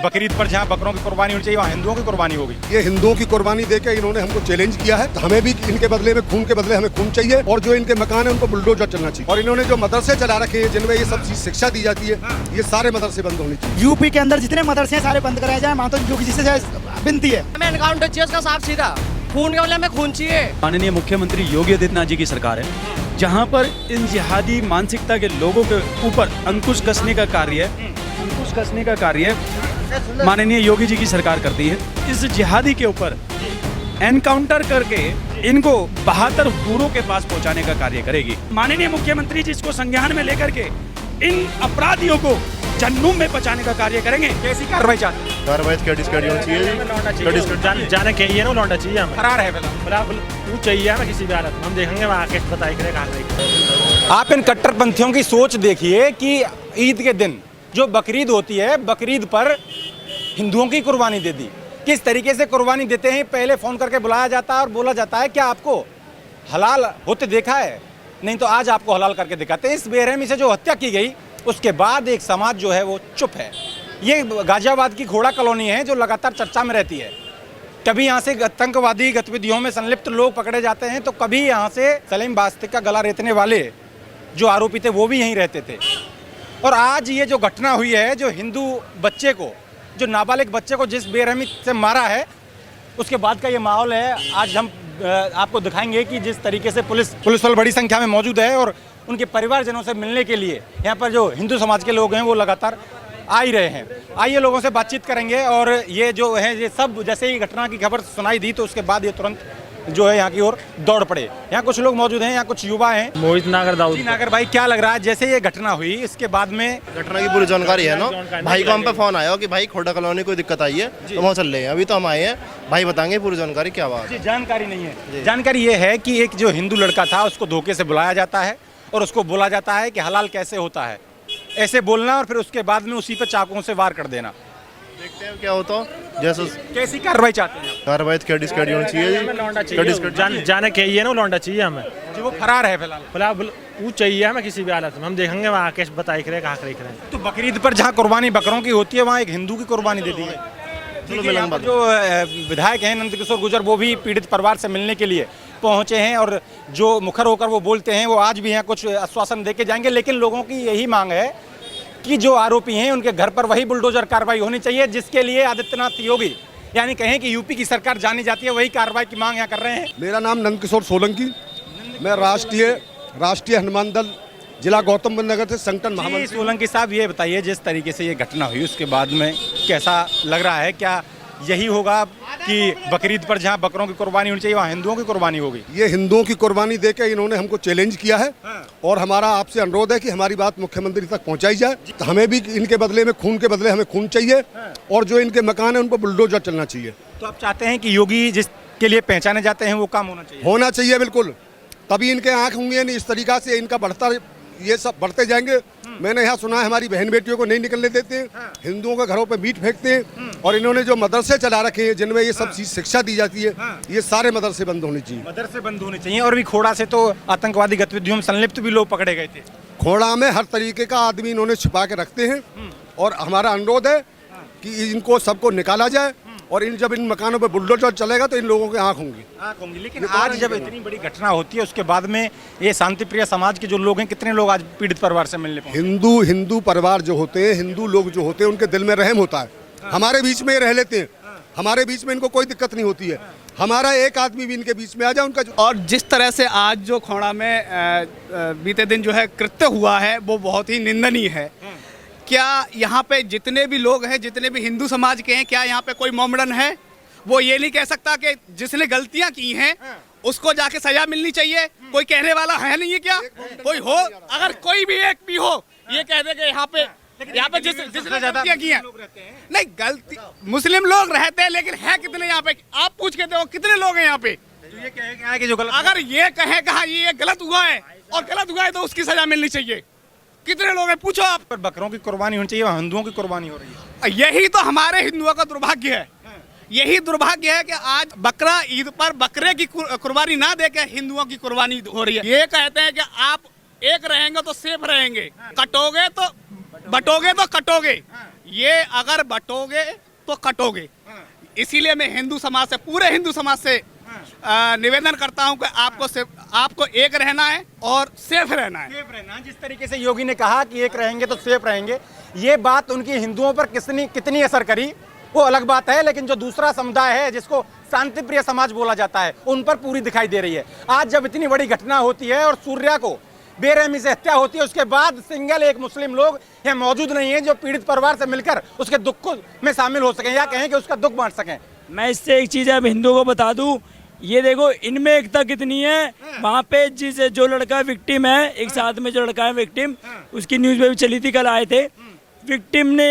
बकरीद पर जहाँ बकरों की कुर्बानी होनी चाहिए वहाँ हिंदुओं की कुर्बानी होगी। ये हिंदुओं की कुर्बानी देके इन्होंने हमको चैलेंज किया है, तो हमें भी इनके बदले में खून के बदले हमें खून चाहिए, और जो इनके मकान है उनको बुलडोजर चलना चाहिए। और इन्होंने जो मदरसे चला रखे हैं जिनमें ये सब चीज शिक्षा दी जाती है, ये सारे मदरसे बंद होने चाहिए। यूपी के अंदर जितने मदरसे हैं सारे बंद कराए जाए, माँ तो जो किसी से विनती है। हमें एनकाउंटर चाहिए उसका साफ सीधा, खून के बदले में खून चाहिए। माननीय मुख्यमंत्री योगी आदित्यनाथ जी की सरकार है जहां पर इन जिहादी मानसिकता के लोगों के ऊपर अंकुश कसने का कार्य माननीय योगी जी की सरकार करती है। इस जिहादी के ऊपर एनकाउंटर करके इनको 72 हूरों के पास पहुंचाने का कार्य करेगी। माननीय मुख्यमंत्री जी इसको संज्ञान में लेकर के इन अपराधियों को जहन्नुम में पहुंचाने का कार्य करेंगे। कैसी कार्रवाई चाहते हैं? कार्रवाई जाने के लिए ना लौंडा चाहिए हमें। फरार है फिलहाल। वो चाहिए हमें किसी भी हालत में, हम देखेंगे वहाँ आके बताई करेगा। आप इन कट्टरपंथियों की सोच देखिए कि ईद के दिन जो बकरीद होती है, बकरीद पर हिंदुओं की कुर्बानी दे दी। किस तरीके से कुर्बानी देते हैं, पहले फ़ोन करके बुलाया जाता है और बोला जाता है क्या आपको हलाल होते देखा है? नहीं तो आज आपको हलाल करके दिखाते हैं। इस बेरहमी से जो हत्या की गई उसके बाद एक समाज जो है वो चुप है। ये गाजियाबाद की घोड़ा कॉलोनी है जो लगातार चर्चा में रहती है। कभी यहाँ से आतंकवादी गतिविधियों में संलिप्त लोग पकड़े जाते हैं तो कभी यहाँ से सलीम बास्तिक का गला रेतने वाले जो आरोपी थे वो भी यहीं रहते थे। और आज ये जो घटना हुई है, जो हिंदू बच्चे को, जो नाबालिग बच्चे को जिस बेरहमी से मारा है, उसके बाद का ये माहौल है। आज हम आपको दिखाएंगे कि जिस तरीके से पुलिस बल बड़ी संख्या में मौजूद है और उनके परिवारजनों से मिलने के लिए यहाँ पर जो हिंदू समाज के लोग हैं वो लगातार आ ही रहे हैं। आइए लोगों से बातचीत करेंगे। और ये जो है ये सब जैसे ही घटना की खबर सुनाई दी तो उसके बाद ये तुरंत जो है यहाँ की ओर दौड़ पड़े। यहाँ कुछ लोग मौजूद हैं, यहाँ कुछ युवा हैं। मोहित नागर दाऊद जी नागर भाई, क्या लग रहा है जैसे ये घटना हुई इसके बाद में? घटना की पूरी जानकारी है ना, भाई को हम पे फोन आया कि भाई खोटा कॉलोनी कोई दिक्कत आई है तो वहाँ चल रहे हैं। अभी तो हम आए हैं, भाई बताएंगे पूरी जानकारी क्या बात है। जानकारी नहीं है। जानकारी ये है कि एक जो हिंदू लड़का था उसको धोखे से बुलाया जाता है और उसको बोला जाता है कि हलाल कैसे होता है, ऐसे बोलना और फिर उसके बाद में उसी पे चाकुओं से वार कर देना। देखते हैं क्या होता जैसे। कैसी कार्रवाई चाहते हैं? कार्रवाई कैडी होनी चाहिए। जाने के लिए ना लौंडा चाहिए हमें। जी वो फरार है फिलहाल। वो चाहिए हमें किसी भी हालत में, हम देखेंगे वहाँ आके बताई करेगा कहाँ करें। तो बकरीद पर जहाँ कुर्बानी बकरों की होती है वहाँ एक हिंदू की कुर्बानी दे दी है। जो विधायक हैं नंदकिशोर गुर्जर वो भी पीड़ित परिवार से मिलने के लिए पहुंचे हैं और जो मुखर होकर वो बोलते हैं वो आज भी यहाँ कुछ आश्वासन देके जाएंगे। लेकिन लोगों की यही मांग है कि जो आरोपी हैं उनके घर पर वही बुलडोजर कार्रवाई होनी चाहिए जिसके लिए आदित्यनाथ योगी यानी कहें कि यूपी की सरकार जानी जाती है, वही कार्रवाई की मांग यहाँ कर रहे हैं। मेरा नाम नंदकिशोर सोलंकी, मैं राष्ट्रीय हनुमान दल जिला गौतम बुद्ध नगर से संगठन महामंत्री। सोलंकी साहब ये बताइए जिस तरीके से ये घटना हुई उसके बाद में कैसा लग रहा है? क्या यही होगा कि बकरीद पर जहाँ बकरों की कुर्बानी होनी चाहिए वहाँ हिंदुओं की कुर्बानी होगी? ये हिंदुओं की कुर्बानी देके इन्होंने हमको चैलेंज किया है और हमारा आपसे अनुरोध है कि हमारी बात मुख्यमंत्री तक पहुंचाई जाए। तो हमें भी इनके बदले में खून के बदले हमें खून चाहिए, और जो इनके मकान है उन पर बुलडोजर चलना चाहिए। तो आप चाहते हैं कि योगी जिसके लिए पहचाने जाते हैं वो काम होना चाहिए? बिल्कुल, तभी इनके आँख होंगे। इस तरीका से इनका ये सब बढ़ते जाएंगे। मैंने यहाँ सुना है हमारी बहन बेटियों को नहीं निकलने देते हैं, हिंदुओं के घरों पे मीट फेंकते हैं, और इन्होंने जो मदरसे चला रखे हैं जिनमें ये सब चीज शिक्षा दी जाती है, ये सारे मदरसे बंद होने चाहिए। मदरसे बंद होने चाहिए। और भी खोड़ा से तो आतंकवादी गतिविधियों में संलिप्त भी लोग पकड़े गए थे। खोड़ा में हर तरीके का आदमी इन्होंने छिपा के रखते हैं, और हमारा अनुरोध है कि इनको सबको निकाला जाए, और जब इन मकानों पर बुलडोजर चलेगा तो इन लोगों की आंख होंगी। लेकिन आज जब इतनी बड़ी घटना होती है उसके बाद में ये शांति प्रिय समाज के जो लोग हैं, कितने लोग आज पीड़ित परिवार से मिलने पहुंचे? हिंदू परिवार जो होते हैं, हिंदू लोग जो होते हैं, उनके दिल में रहम होता है। हमारे बीच में रह लेते हैं, हमारे बीच में इनको कोई दिक्कत नहीं होती है। हमारा एक आदमी भी इनके बीच में आ जाए उनका और जिस तरह से आज जो खोड़ा में बीते दिन जो है कृत्य हुआ है वो बहुत ही निंदनीय है। क्या यहाँ पे जितने भी लोग हैं, जितने भी हिंदू समाज के हैं, क्या यहाँ पे कोई मोमडन है? वो ये नहीं कह सकता कि जिसने गलतियां की हैं उसको जाके सजा मिलनी चाहिए? कोई कहने वाला है नहीं है क्या? कोई हो, अगर कोई भी एक भी हो ये कह दे कि यहाँ पे जिसने गलतियां की हैं, नहीं गलती मुस्लिम लोग रहते हैं, लेकिन है कितने यहाँ पे? आप पूछ के देखो कितने लोग हैं यहाँ पे? ये कहे कि जो गलत, अगर ये कहे कहा ये गलत हुआ है और गलत हुआ है तो उसकी सजा मिलनी चाहिए। कितने लोग हैं पूछो आप? पर बकरों की कुर्बानी होनी चाहिए, हिंदुओं की कुर्बानी हो रही है। यही तो हमारे हिंदुओं का दुर्भाग्य है। यही दुर्भाग्य है कि आज बकरा ईद पर बकरे की कुर्बानी ना देके हिंदुओं की कुर्बानी हो रही है। ये कहते हैं कि आप एक रहेंगे तो सेफ रहेंगे, कटोगे तो बटोगे तो कटोगे, ये अगर बटोगे तो कटोगे। इसीलिए मैं हिंदू समाज से, पूरे हिंदू समाज से निवेदन करता हूं कि आपको एक रहना है और सेफ रहना है। सेफ रहना, जिस तरीके से योगी ने कहा कि एक रहेंगे तो सेफ रहेंगे, ये बात उनकी हिंदुओं पर कितनी असर करी वो अलग बात है, लेकिन जो दूसरा समुदाय है जिसको शांति प्रिय समाज बोला जाता है उन पर पूरी दिखाई दे रही है। आज जब इतनी बड़ी घटना होती है और सूर्या को बेरहमी से हत्या होती है, उसके बाद सिंगल एक मुस्लिम लोग यहाँ मौजूद नहीं है जो पीड़ित परिवार से मिलकर उसके दुख में शामिल हो सकें या कहें कि उसका दुख बांट सकें। मैं इससे एक चीज़ अब हिंदुओं को बता दूं, ये देखो इनमें एकता कितनी है। वहाँ पे जो लड़का विक्टिम है, एक साथ में जो लड़का है विक्टिम, उसकी न्यूज़ में भी चली थी, कल आए थे। विक्टिम ने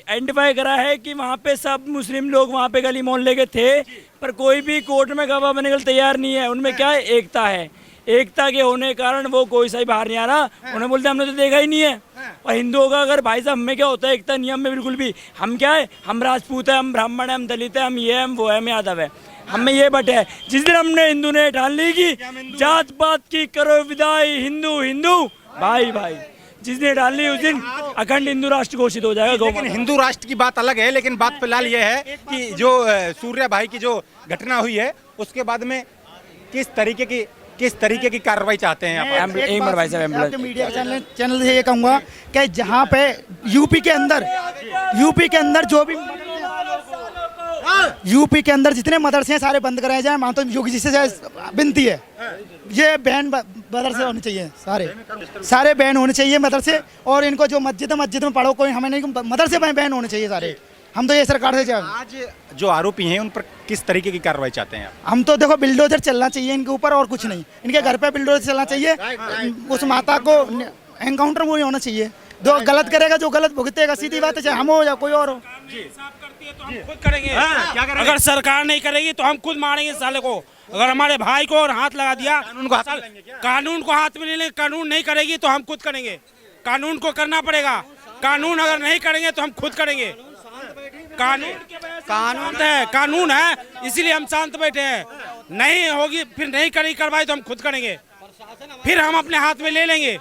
आइडेंटिफाई करा है कि वहाँ पे सब मुस्लिम लोग वहाँ पे गली मोहल्ले के थे, पर कोई भी कोर्ट में गवाह बनने के लिए तैयार नहीं है। उनमें क्या है, एकता है। एकता के होने के कारण वो कोई सही बाहर नहीं आ रहा। उन्हें बोलते हमने तो देखा ही नहीं है। और हिंदुओं का अगर भाई साहब हमें क्या होता है, एकता नियम में बिल्कुल भी, हम क्या है, हम राजपूत है, हम ब्राह्मण है, हम दलित है, हम ये है, हम वो है, हम यादव है, हमें ये बट है। जिस दिन हमने हिंदू ने ठान ली कि जात पात की करो विदाई, हिंदू हिंदू भाई भाई, जिस दिन डाल ली उस दिन अखंड हिंदू राष्ट्र घोषित हो जाएगा। लेकिन हिंदू राष्ट्र की बात अलग है, लेकिन बात फिलहाल ये है कि जो सूर्या भाई की जो घटना हुई है उसके बाद में किस तरीके की कार्रवाई चाहते हैं आप? मीडिया चैनल से ये कहूँगा कि जहाँ पे यूपी के अंदर जो भी यूपी के अंदर जितने मदरसे हैं सारे बंद कराए जाए। मानो तो योगी जी से विनती है, ये बैन मदरसे होने चाहिए, सारे बैन होने चाहिए मदरसे। और इनको जो मस्जिद में पढ़ो, कोई हमें नहीं, मदरसे बैन होने चाहिए सारे। हम तो ये सरकार से आज जो आरोपी हैं उन पर किस तरीके की कार्रवाई चाहते हैं आप? हम तो देखो बिल्डोजर चलना चाहिए इनके ऊपर और कुछ नहीं। इनके घर पे बिल्डोजर चलना चाहिए, उस माता को एनकाउंटर वो होना चाहिए। जो गलत करेगा, जो गलत भुगतेगा, सीधी बात है, चाहे हम हो या कोई और हो। तो हम खुद करेंगे। अगर सरकार नहीं करेगी तो हम खुद मारेंगे साले को। अगर हमारे भाई को और हाथ लगा दिया, कानून को हाथ में ले लेंगे। कानून नहीं करेगी तो हम खुद करेंगे। कानून को करना पड़ेगा। कानून अगर नहीं करेंगे तो हम खुद करेंगे। कानून है, इसीलिए हम शांत बैठे हैं। नहीं होगी, फिर नहीं करेगी कार्रवाई तो हम खुद करेंगे, फिर हम अपने हाथ में ले लेंगे।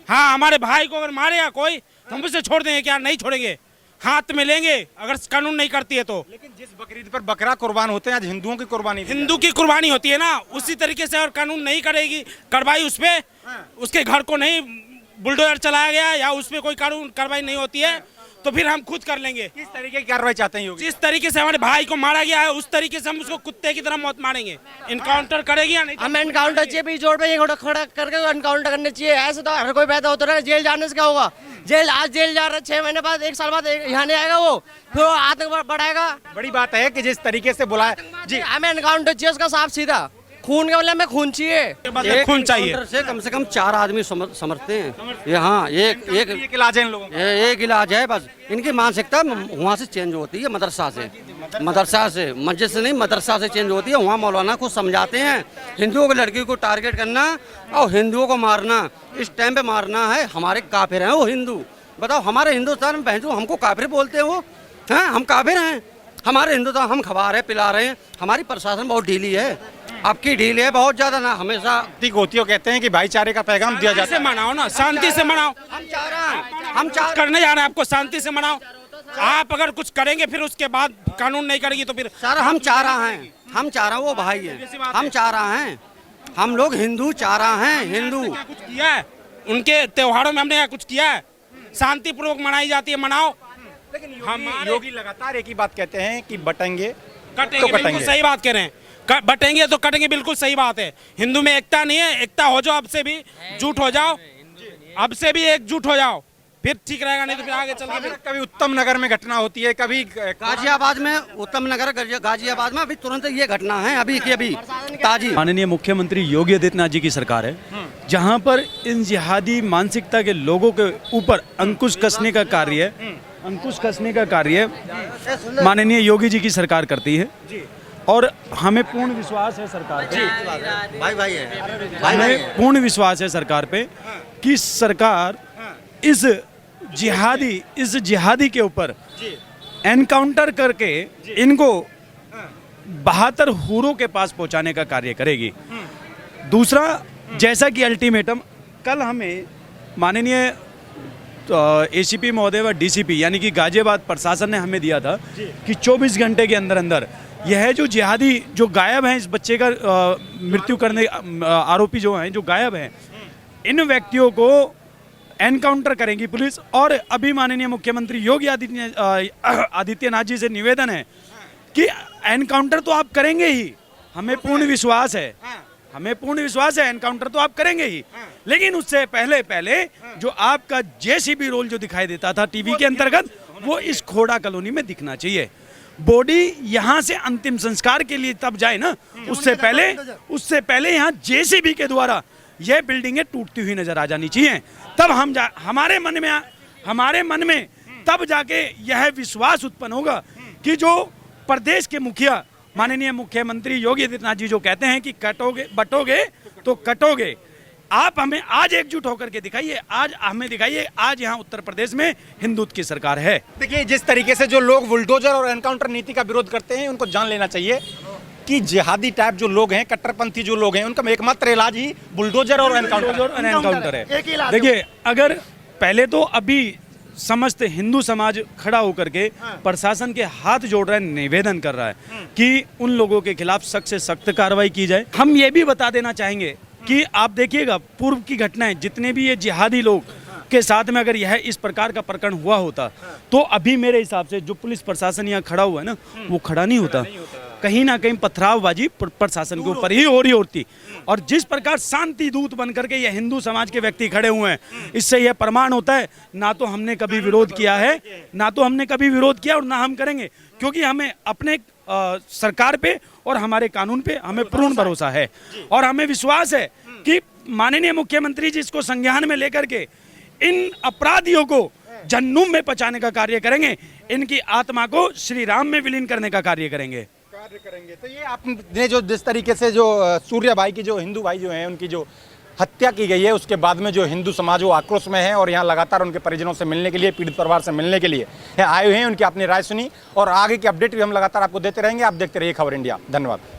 हाँ, हमारे भाई को अगर मारेगा कोई तो हम उसे छोड़ देंगे क्या? नहीं छोड़ेंगे, हाथ में लेंगे अगर कानून नहीं करती है तो। लेकिन जिस बकरीद पर बकरा कुर्बान होते हैं, आज हिंदुओं की कुर्बानी, हिंदू की कुर्बानी होती है ना, उसी तरीके से अगर कानून नहीं करेगी कार्रवाई उस पे, उसके घर को नहीं बुलडोजर चलाया गया या उस पे कोई कानून कार्रवाई नहीं होती है तो फिर हम खुद कर लेंगे। किस तरीके की कार्रवाई चाहते हैं योगी? जिस तरीके से हमारे भाई को मारा गया है उस तरीके से हम उसको कुत्ते की तरह मौत मारेंगे। इनकाउंटर करेगी या नहीं? हमें इनकाउंटर चाहिए, बीच रोड पे ये खड़ा करके इनकाउंटर करने चाहिए। ऐसे तो हर कोई पैदा होता है, जेल जाने से क्या होगा? आज जेल जा रहा है, 6 महीने बाद, 1 साल बाद यहाँ नहीं आएगा वो, फिर वो आतंक बढ़ाएगा। बड़ी बात है कि जिस तरीके से बुलाया जी, हमें इनकाउंटर चाहिए उसका साफ सीधा। खून के बदले में खून चाहिए, खून चाहिए। से कम 4 आदमी समझते हैं। यहाँ एक इलाज है इन लोगों का, एक इलाज है बस। इनकी मानसिकता वहाँ से चेंज होती है, मदरसा से, मस्जिद से नहीं, मदरसा से चेंज होती है। वहाँ मौलाना कुछ समझाते हैं। हिंदुओं की लड़की को टारगेट करना और हिंदुओं को मारना, इस टाइम पे मारना है। हमारे काफिर हैं वो हिंदू। बताओ, हमारे हिंदुस्तान में बहनों हमको काफिर बोलते हैं वो, हैं? हम काफिर हैं? हमारे हिंदुस्तान हम खवा रहे, पिला रहे हैं। हमारी प्रशासन बहुत ढीली है, आपकी ढील है बहुत ज्यादा ना। हमेशा होती है, कहते हैं कि भाईचारे का पैगाम दिया जाता है। मनाओ ना, शांति से मनाओ। हम करने जा रहे हैं, आपको शांति से मनाओ। आप अगर कुछ करेंगे फिर उसके बाद कानून नहीं करेगी तो फिर सर हम चाह रहे हैं, वो भाई है, हम चाह रहे हैं, हम लोग हिंदू चाह रहे हैं। हिंदू कुछ किया है उनके त्योहारों में? हमने कुछ किया है? शांतिपूर्वक मनाई जाती है, मनाओ। लेकिन योगी लगातार एक ही बात कहते हैं कि बटेंगे कटेंगे। बिल्कुल सही बात कह रहे हैं, बटेंगे तो कटेंगे, बिल्कुल सही बात है। हिंदू में एकता नहीं है, एकता हो जाओ, अब से भी जुट हो जाओ, अब से भी एकजुट हो जाओ, फिर ठीक रहेगा। नहीं तो फिर आगे चल के फिर कभी उत्तम नगर में घटना होती है, कभी गाजियाबाद में, उत्तम नगर गाजियाबाद में अभी तुरंत ये घटना है, अभी ताजी। माननीय मुख्यमंत्री योगी आदित्यनाथ जी की सरकार है, जहां पर इन जिहादी मानसिकता के लोगों के ऊपर अंकुश कसने का कार्य माननीय योगी जी की सरकार करती है। और हमें पूर्ण विश्वास है सरकार पे, हमें पूर्ण विश्वास है सरकार पे कि सरकार इस जिहादी के ऊपर एनकाउंटर करके इनको 72 हूरों के पास पहुंचाने का कार्य करेगी। दूसरा, जैसा कि अल्टीमेटम कल हमें माननीय एसीपी महोदय व डीसीपी यानी कि गाजियाबाद प्रशासन ने हमें दिया था कि 24 घंटे के अंदर अंदर यह जो जिहादी जो गायब हैं, इस बच्चे का मृत्यु करने आरोपी जो हैं, जो गायब हैं, इन व्यक्तियों को एनकाउंटर करेंगी पुलिस। और अभी माननीय मुख्यमंत्री योगी आदित्यनाथ जी से निवेदन है कि एनकाउंटर तो आप करेंगे ही, हमें पूर्ण विश्वास है, हमें पूर्ण विश्वास है एनकाउंटर तो आप करेंगे ही, लेकिन उससे पहले जो आपका जेसीबी रोल जो दिखाई देता था टीवी के अंतर्गत, वो इस खोड़ा कॉलोनी में दिखना चाहिए। बॉडी यहाँ से अंतिम संस्कार के लिए तब जाए ना, उससे पहले यहाँ जेसीबी के द्वारा यह बिल्डिंगें टूटती हुई नजर आ जानी चाहिए। तब हमारे मन में तब जाके यह विश्वास उत्पन्न होगा कि जो प्रदेश के मुखिया माननीय मुख्यमंत्री योगी आदित्यनाथ जी जो कहते हैं कि बटोगे तो कटोगे, आप हमें आज एकजुट होकर के दिखाइए, आज हमें दिखाइए, आज यहाँ उत्तर प्रदेश में हिंदुत्व की सरकार है। देखिए, जिस तरीके से जो लोग बुलडोजर और एनकाउंटर नीति का विरोध करते हैं, उनको जान लेना चाहिए कि जिहादी टाइप जो लोग हैं, कट्टरपंथी जो लोग हैं, उनका एकमात्र इलाज ही बुलडोजर और एनकाउंटर है। देखिए, अगर पहले तो अभी समस्त हिंदू समाज खड़ा होकर के प्रशासन के हाथ जोड़ रहा है, निवेदन कर रहा है कि उन लोगों के खिलाफ सख्त से सख्त कार्रवाई की जाए। हम ये भी बता देना चाहेंगे कि आप देखिएगा, पूर्व की घटनाएं, जितने भी ये जिहादी लोग के साथ में अगर यह इस प्रकार का प्रकरण हुआ होता, तो अभी मेरे हिसाब से जो पुलिस प्रशासन यहाँ खड़ा हुआ है ना, वो खड़ा नहीं होता। कहीं ना कहीं पथरावबाजी प्रशासन के ऊपर ही हो रही होती। और जिस प्रकार शांति दूत बन करके ये हिंदू समाज के व्यक्ति खड़े हुए हैं, इससे यह प्रमाण होता है ना तो हमने कभी विरोध किया है, ना तो हमने कभी विरोध किया और ना हम करेंगे, क्योंकि हमें अपने सरकार पे और हमारे कानून पे हमें पूर्ण भरोसा है। और हमें विश्वास है कि माननीय मुख्यमंत्री जी इसको संज्ञान में लेकर के इन अपराधियों को जहन्नुम में पहुंचाने का कार्य करेंगे, इनकी आत्मा को श्री राम में विलीन करने का कार्य करेंगे। तो ये आपने जो जिस तरीके से जो सूर्या भाई की जो हिंदू भाई जो हैं, उनकी जो हत्या की गई है, उसके बाद में जो हिंदू समाज वो आक्रोश में है और यहाँ लगातार उनके परिजनों से मिलने के लिए, पीड़ित परिवार से मिलने के लिए आए हुए हैं। उनकी अपनी राय सुनी और आगे की अपडेट भी हम लगातार आपको देते रहेंगे। आप देखते रहिए खबर इंडिया। धन्यवाद।